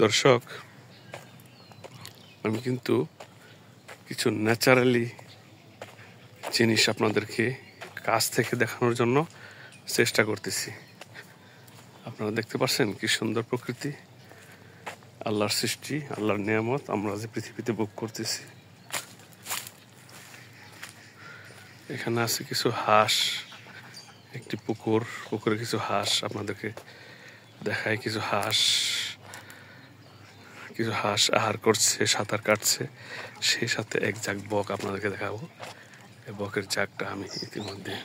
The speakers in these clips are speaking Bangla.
দর্শক, আমি কিন্তু কিছু ন্যাচারালি জিনিস আপনাদেরকে কাছ থেকে দেখানোর জন্য চেষ্টা করতেছি। আপনারা দেখতে পাচ্ছেন কি সুন্দর প্রকৃতি, আল্লাহর সৃষ্টি, আল্লাহর নিয়ামত আমরা যে পৃথিবীতে ভোগ করতেছি। এখানে আছে কিছু হাঁস, একটি পুকুরে কিছু হাঁস আপনাদেরকে দেখায়। কিছু হাঁস আহার করছে, সাঁতার কাটছে, সেই সাথে এক ঝাঁক বক আপনাদেরকে দেখাবো। এই বকের ঝাঁকটা আমি ইতিমধ্যে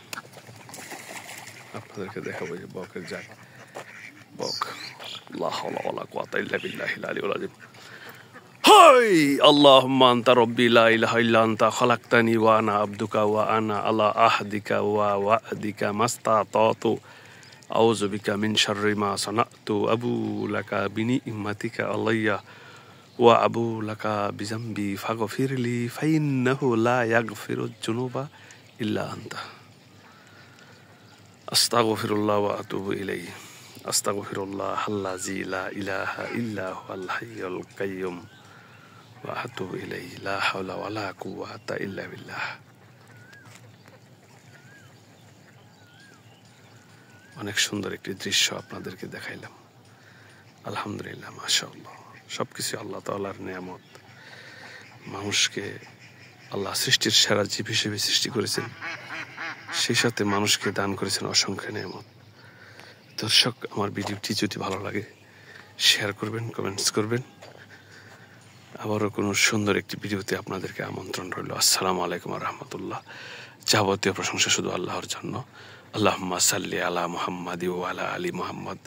আপনাদেরকে দেখাবো। যে বকের ঝাঁক, বক, লা হাওলা ওয়ালা কুওয়াতা ইল্লা বিল্লাহিল আলিয়্যিল আযীম। হাই আল্লাহুম্মা আনতা রাব্বি লা ইলাহা ইল্লা আনতা খালাকতানি ওয়া আনা আবদুকা ওয়া আনা আলা আহদিকা ওয়া ওয়া'দিকা মাসতাতাতু আউযু বিকা মিন শাররি মা সানাতু আবু লাকা বিনি'মাতিকা আলাইয়া ওয়া আবু লাকা বিজামবি ফাগফিরলি ফাইন্নাহু লা ইয়াগফিরুয যুনুবা ইল্লা আনতা আস্তাগফিরুল্লাহ ওয়া আতুবু ইলাইহি আস্তাগফিরুল্লাহ আল্লাযী লা ইলাহা ইল্লা হুয়াল হাইয়ুল কাইয়্যুম ওয়া আতুবু ইলাইহি লা হাওলা ওয়ালা কুওয়াতা ইল্লা বিল্লাহ। অনেক সুন্দর একটি দৃশ্য আপনাদেরকে দেখাইলাম। আলহামদুলিল্লাহ, মাশাআল্লাহ। সবকিছু আল্লাহ তাআলার নিয়ামত। মানুষকে আল্লাহ সৃষ্টির সেরা জীব হিসেবে সৃষ্টি করেছেন, সেই সাথে মানুষকে দান করেছেন অসংখ্য নিয়ামত। দর্শক, আমার ভিডিওটি যদি ভালো লাগে শেয়ার করবেন, কমেন্টস করবেন। আবারও কোনো সুন্দর একটি ভিডিওতে আপনাদেরকে আমন্ত্রণ রইল। আসসালামু আলাইকুম ওয়া রাহমাতুল্লাহ। যাবতীয় প্রশংসা শুধু আল্লাহর জন্য। আল্লাহুম্মা সাল্লি আলা মুহাম্মাদি ওয়া আলা আলি মুহাম্মাদ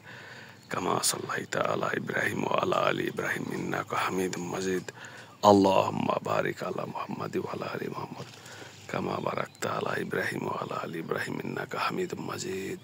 কামা সাল্লাইতা আলা ইব্রাহিম ওয়া আলা আলি ইব্রাহিম ইন্নাকা হামিদুম মাজিদ। আল্লাহুম্মা বারিক আলা মুহাম্মাদি ওয়া আলা আলি মুহাম্মাদ কামা বারাকতা আলা ইব্রাহিম ওয়া আলা আলি ইব্রাহিম ইন্নাকা হামিদুম মাজিদ।